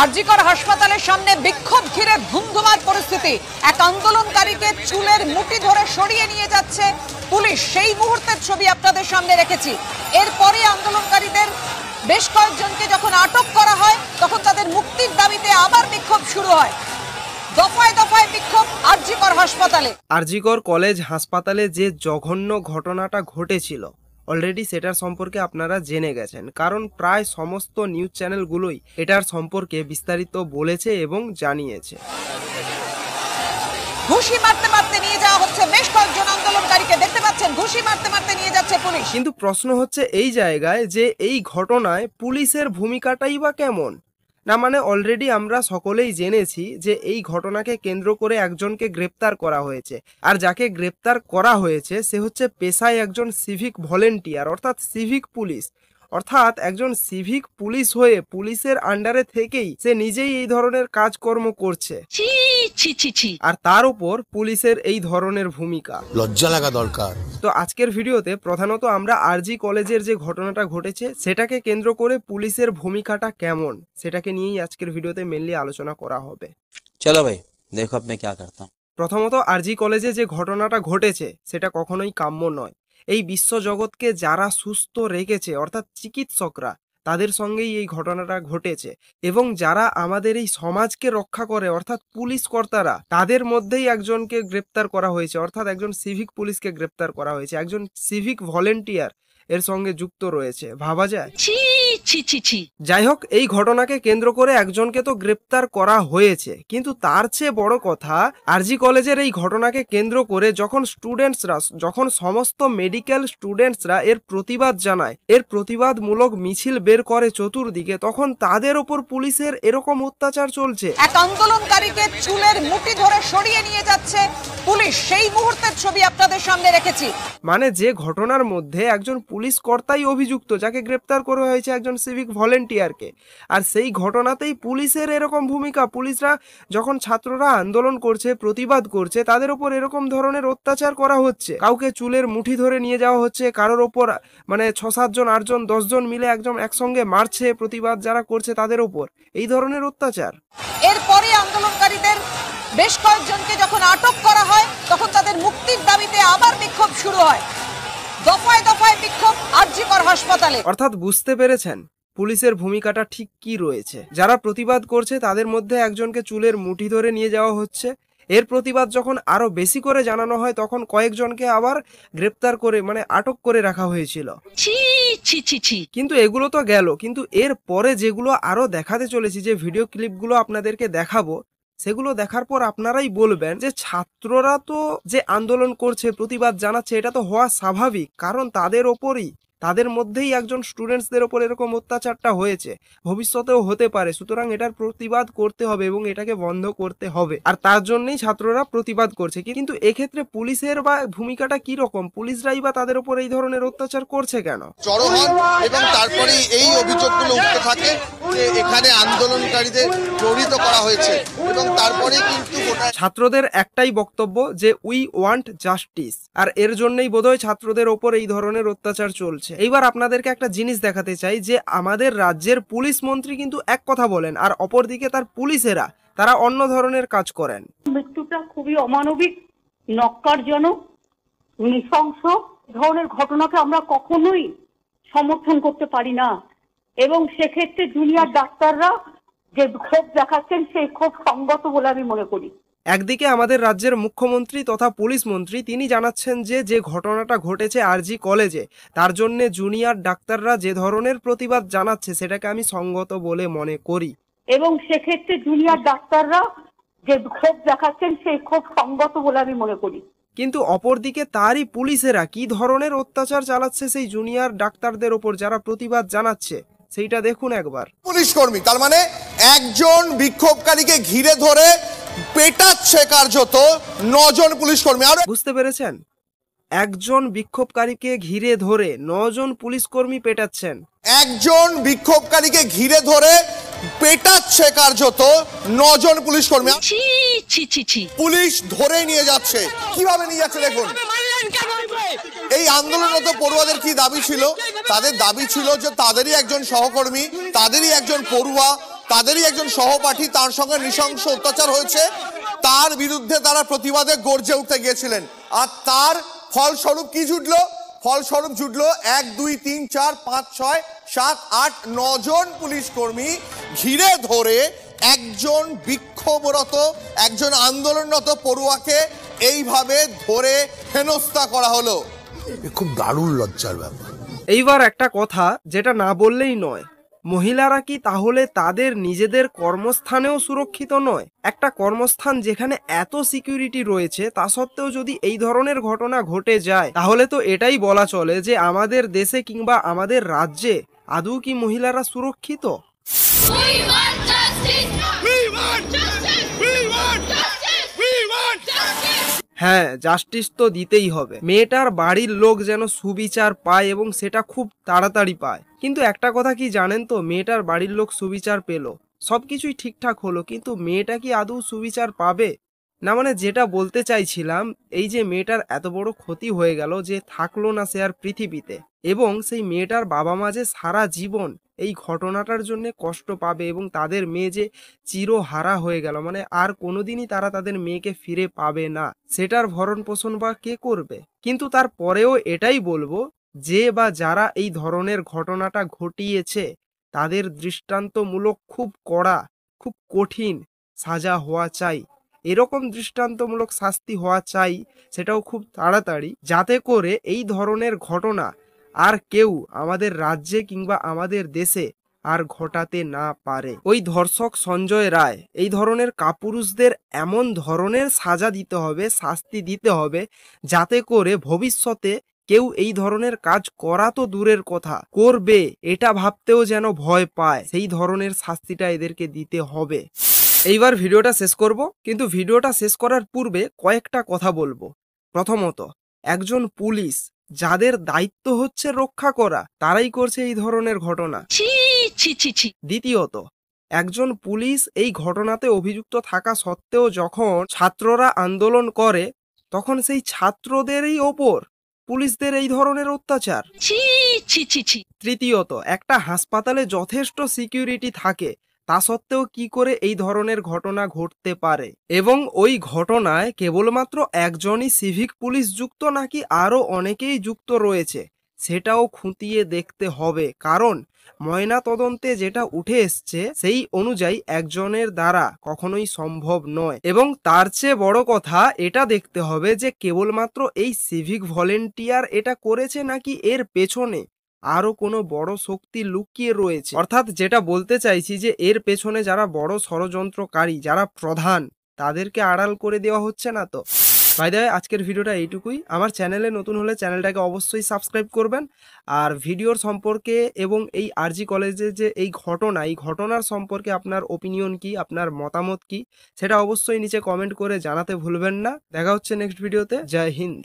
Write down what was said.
আরজিকর হাসপাতালের সামনে বিক্ষোভ ঘিরে ধুমধুমার পরিস্থিতি। এক আন্দোলনকারীকে চুলের মুঠি ধরে সরিয়ে নিয়ে যাচ্ছে পুলিশ। সেই মুহূর্তের ছবি আপনাদের সামনে রেখেছি। এরপরে আন্দোলনকারীদের বেশ কয়েকজনকে যখন আটক করা হয় তখন তাদের মুক্তির দাবিতে আবার বিক্ষোভ শুরু হয়। দফায় দফায় বিক্ষোভ আরজিকর হাসপাতালে। আরজিকর কলেজ হাসপাতালে যে জঘন্য ঘটনাটা ঘটেছিল অলরেডি সেটার সম্পর্কে আপনারা জেনে গেছেন, কারণ প্রায় সমস্ত নিউজ চ্যানেলগুলোই এটার সম্পর্কে বিস্তারিত বলেছে এবং জানিয়েছে। ঘুষি মারতে মারতে নিয়ে যাওয়া হচ্ছে বেশ কয়েকজন আন্দোলনকারীকে, দেখতে পাচ্ছেন ঘুষি মারতে মারতে নিয়ে যাচ্ছে পুলিশ। কিন্তু প্রশ্ন হচ্ছে এই জায়গায় যে এই ঘটনায় পুলিশের ভূমিকাটাই বা কেমন? না মানে অলরেডি আমরা সকলেই জেনেছি যে এই ঘটনাকে কেন্দ্র করে একজনকে গ্রেপ্তার করা হয়েছে, আর যাকে গ্রেপ্তার করা হয়েছে সে হচ্ছে পেশায় একজন সিভিক ভলেন্টিয়ার অর্থাৎ সিভিক পুলিশ। অর্থাৎ একজন সিভিক পুলিশ হয়ে পুলিশের আন্ডারে থেকেই সে নিজেই এই ধরনের কাজকর্ম করছে, আর তার উপর পুলিশের এই ধরনের ভূমিকা। লজ্জা লাগা দরকার। তো আজকের ভিডিওতে প্রধানত আমরা আরজি কলেজের যে ঘটনাটা ঘটেছে সেটাকে কেন্দ্র করে পুলিশের ভূমিকাটা কেমন সেটাকে নিয়েই আজকের ভিডিওতে মেনলি আলোচনা করা হবে। চলো ভাই দেখো আপনি কি করতে। প্রথমত আরজি কলেজে যে ঘটনাটা ঘটেছে সেটা কখনোই কাম্য নয়। এই বিশ্বজগৎকে যারা সুস্থ রেখেছে অর্থাৎ চিকিৎসকরা, তাদের সঙ্গেই এই ঘটনাটা ঘটেছে, এবং যারা আমাদের এই সমাজকে রক্ষা করে অর্থাৎ পুলিশ কর্তারা, তাদের মধ্যেই একজনকে গ্রেপ্তার করা হয়েছে, অর্থাৎ একজন সিভিক পুলিশকে গ্রেপ্তার করা হয়েছে, একজন সিভিক ভলেন্টিয়ার এর সঙ্গে যুক্ত রয়েছে। ভাবা যায়? যাই হোক, এই ঘটনাকে কেন্দ্র করে একজনকে তো গ্রেপ্তার করা হয়েছে, কিন্তু তার চেয়ে বড় কথা আরজি কলেজের এই ঘটনাকে কেন্দ্র করে যখন সমস্ত মেডিকেল স্টুডেন্টসরা এর প্রতিবাদ জানায়, এর প্রতিবাদমূলক মিছিল বের করে চতুর্দিকে, তখন তাদের ওপর পুলিশের এরকম অত্যাচার চলছে। এক আন্দোলনকারীকে চুলের মুঠি ধরে সরিয়ে নিয়ে যাচ্ছে পুলিশ। সেই মুহূর্তের ছবি আপনাদের সামনে রেখেছি। মানে যে ঘটনার মধ্যে একজন পুলিশ কর্তাই অভিযুক্ত, যাকে গ্রেপ্তার করা হয়েছে একজন সিভিক ভলেন্টিয়ারকে, আর সেই ঘটনাতেই পুলিশের এরকম ভূমিকা। পুলিশরা যখন ছাত্ররা আন্দোলন করছে, প্রতিবাদ করছে, তাদের ওপর এরকম ধরনের অত্যাচার করা হচ্ছে। কাউকে চুলের মুঠি ধরে নিয়ে যাওয়া হচ্ছে, কারোর ওপর মানে 6-7 জন 8 জন 10 জন মিলে একদম একসঙ্গে মারছে প্রতিবাদ যারা করছে তাদের ওপর, এই ধরনের অত্যাচার। এরপরে আন্দোলনকারীদের বেশ কয়েকজনকে যখন আটক করা হয় তখন তাদের মুক্তির দাবিতে আবার বিক্ষোভ শুরু হয়। দফায় দফায় বিক্ষোভ আরজিকর হাসপাতালে। অর্থাৎ বুঝতে পেরেছেন পুলিশের ভূমিকাটা ঠিক কি রয়েছে। যারা প্রতিবাদ করছে তাদের মধ্যে একজনকে চুলের মুঠি ধরে নিয়ে যাওয়া হচ্ছে। এর প্রতিবাদ যখন আরো বেশি করে জানানো হয় তখন কয়েকজনকে আবার গ্রেপ্তার করে মানে আটক করে রাখা হয়েছিল। কিন্তু এগুলো তো গেল, কিন্তু এর পরে যেগুলো আরো দেখাতে চলেছি, যে ভিডিও ক্লিপগুলো আপনাদেরকে দেখাবো, সেগুলো দেখার পর আপনারাই বলবেন যে ছাত্ররা তো যে আন্দোলন করছে, প্রতিবাদ জানাচ্ছে, এটা তো হওয়া স্বাভাবিক, কারণ তাদের মধ্যেই একজন স্টুডেন্টসদের ওপর এরকম অত্যাচারটা হয়েছে, ভবিষ্যতেও হতে পারে। সুতরাং এটার প্রতিবাদ করতে হবে এবং এটাকে বন্ধ করতে হবে, আর তার জন্যই ছাত্ররা প্রতিবাদ করছে। কিন্তু এক্ষেত্রে পুলিশের বা ভূমিকাটা কি রকম? পুলিশরাই বা তাদের উপর এই ধরনের অত্যাচার করছে কেন? জড়ো হন এবং তারপরে এই অভিযোগগুলো উঠতে থাকে যে এখানে আন্দোলনকারীদের জড়িত করা হয়েছে, এবং তারপরে কিন্তু ছাত্রদের একটাই বক্তব্য যে উই ওয়ান্ট জাস্টিস, আর এর জন্যই বোধহয় ছাত্রদের ওপর এই ধরনের অত্যাচার চলছে। এইবার আপনাদেরকে একটা জিনিস দেখাতে চাই যে আমাদের রাজ্যের পুলিশ মন্ত্রী কিন্তু এক কথা বলেন, আর অপরদিকে তার পুলিশেরা তারা অন্য ধরনের কাজ করেন। মৃত্যুটা খুবই অমানবিক, নক্কারজনক, নৃশংস ধরনের ঘটনাকে আমরা কখনোই সমর্থন করতে পারি না, এবং সেক্ষেত্রে জুনিয়র ডাক্তাররা যে ক্ষোভ দেখাচ্ছেন সেই ক্ষোভ সঙ্গত বলে আমি মনে করি। একদিকে আমাদের রাজ্যের মুখ্যমন্ত্রী তথা পুলিশ মন্ত্রী তিনি জানাচ্ছেন যে ঘটনাটা ঘটেছে আরজি কলেজে, তার জন্য জুনিয়র ডাক্তাররা যে ধরনের প্রতিবাদ জানাচ্ছে সেটাকে আমি সঙ্গত বলে মনে করি, এবং সেক্ষেত্রে জুনিয়র ডাক্তাররা যে ক্ষোভ দেখাচ্ছেন সেই ক্ষোভ সঙ্গত বলে আমি মনে করি। কিন্তু অপরদিকে তারই পুলিশেরা কি ধরনের অত্যাচার চালাচ্ছে সেই জুনিয়র ডাক্তারদের ওপর যারা প্রতিবাদ জানাচ্ছে, সেইটা দেখুন একবার। পুলিশ কর্মী তার মানে একজন বিক্ষোভকারীকে ঘিরে ধরে পেটাচ্ছে কার্যত 9 জন পুলিশ কর্মী। আর বুঝতে পেরেছেন, একজন বিক্ষোভকারীকে ঘিরে ধরে 9 জন পুলিশ কর্মী পেটাচ্ছেন। একজন বিক্ষোভকারীকে ঘিরে ধরে পেটাচ্ছে কার্যত 9 জন পুলিশ কর্মী। পুলিশ ধরে নিয়ে যাচ্ছে, কিভাবে নিয়ে যাচ্ছে দেখুন। এই আন্দোলনরত পড়ুয়াদের কি দাবি ছিল? তাদের দাবি ছিল যে তাদেরই একজন সহকর্মী, তাদেরই একজন পড়ুয়া তাদেরই একজন সহপাঠী, তার সঙ্গে নৃশংস অত্যাচার হয়েছে, তার বিরুদ্ধে তারা প্রতিবাদে গর্জে উঠতে গিয়েছিলেন। আর তার ফলস্বরূপ কি জুটলো? ফলস্বরূপ জুটলো 1 2 3 4 5 6 7 8 9 জন পুলিশ কর্মী ঘিরে ধরে একজন বিক্ষোভরত, একজন আন্দোলনরত পড়ুয়াকে এইভাবে ধরে হেনস্থা করা হলো। খুব দারুণ লজ্জার ব্যাপার। এইবার একটা কথা যেটা না বললেই নয়, মহিলারা কি তাহলে তাদের নিজেদের কর্মস্থানেও সুরক্ষিত নয়? একটা কর্মস্থান যেখানে এত সিকিউরিটি রয়েছে তা সত্ত্বেও যদি এই ধরনের ঘটনা ঘটে যায়, তাহলে তো এটাই বলা চলে যে আমাদের দেশে কিংবা আমাদের রাজ্যে আদৌ কি মহিলারা সুরক্ষিত? হ্যাঁ, জাস্টিস তো দিতেই হবে। মেয়েটার বাড়ির লোক যেন সুবিচার পায় এবং সেটা খুব তাড়াতাড়ি পায়। কিন্তু একটা কথা কি জানেন তো, মেয়েটার বাড়ির লোক সুবিচার পেল, সবকিছুই ঠিকঠাক হলো, কিন্তু মেয়েটা কি আদৌ সুবিচার পাবে? না মানে যেটা বলতে চাইছিলাম, এই যে মেয়েটার এত বড় ক্ষতি হয়ে গেল যে থাকলো না সে আর পৃথিবীতে, এবং সেই মেয়েটার বাবা মা যে সারা জীবন এই ঘটনাটার জন্য কষ্ট পাবে এবং তাদের মেয়ে যে চিরহারা হয়ে গেল, মানে আর কোনোদিনই তারা তাদের মেয়েকে ফিরে পাবে না, সেটার ভরণ পোষণ বা কে করবে? কিন্তু তারপরেও এটাই বলবো যে বা যারা এই ধরনের ঘটনাটা ঘটিয়েছে তাদের দৃষ্টান্তমূলক খুব কড়া, খুব কঠিন সাজা হওয়া চাই। এরকম দৃষ্টান্তমূলক শাস্তি হওয়া চাই, সেটাও খুব তাড়াতাড়ি, যাতে করে এই ধরনের ঘটনা আর কেউ আমাদের রাজ্যে কিংবা আমাদের দেশে আর ঘটাতে না পারে। ওই ধর্ষক সঞ্জয় রায়, এই ধরনের কাপুরুষদের এমন ধরনের সাজা দিতে হবে, শাস্তি দিতে হবে, যাতে করে ভবিষ্যতে কেউ এই ধরনের কাজ করা তো দূরের কথা, করবে এটা ভাবতেও যেন ভয় পায়। সেই ধরনের শাস্তিটা এদেরকে দিতে হবে। এইবার ভিডিওটা শেষ করব, কিন্তু ভিডিওটা শেষ করার পূর্বে কয়েকটা কথা বলবো। প্রথমত, একজন পুলিশ যাদের দায়িত্ব হচ্ছে রক্ষা করা, তারাই করছে এই ধরনের ঘটনা। দ্বিতীয়ত, একজন পুলিশ এই ঘটনাতে অভিযুক্ত থাকা সত্ত্বেও যখন ছাত্ররা আন্দোলন করে, তখন সেই ছাত্রদেরই ওপর পুলিশদের এই ধরনের অত্যাচার। তৃতীয়ত, একটা হাসপাতালে যথেষ্ট সিকিউরিটি থাকে, তা সত্ত্বেও কি করে এই ধরনের ঘটনা ঘটতে পারে? এবং ওই ঘটনায় কেবলমাত্র একজনই সিভিক পুলিশ যুক্ত নাকি আরো অনেকেই যুক্ত রয়েছে, সেটাও খুঁটিয়ে দেখতে হবে। কারণ ময়না তদন্তে যেটা উঠে এসছে সেই অনুযায়ী একজনের দ্বারা কখনোই সম্ভব নয়। এবং তার চেয়ে বড় কথা, এটা দেখতে হবে যে কেবলমাত্র এই সিভিক ভলেন্টিয়ার এটা করেছে নাকি এর পেছনে আরো কোনো বড় শক্তি লুকিয়ে রয়েছে। অর্থাৎ যেটা বলতে চাইছি যে এর পেছনে যারা বড় ষড়যন্ত্রকারী, যারা প্রধান, তাদেরকে আড়াল করে দেওয়া হচ্ছে না তো? বাই দ্য ওয়ে, আজকের ভিডিওটা এইটুকুই। আমার চ্যানেলে নতুন হলে চ্যানেলটাকে অবশ্যই সাবস্ক্রাইব করবেন। আর ভিডিওর সম্পর্কে এবং এই আরজি কলেজে যে এই ঘটনার সম্পর্কে আপনার ওপিনিয়ন কি, আপনার মতামত কি, সেটা অবশ্যই নিচে কমেন্ট করে জানাতে ভুলবেন না। দেখা হচ্ছে নেক্সট ভিডিওতে। জয় হিন্দ।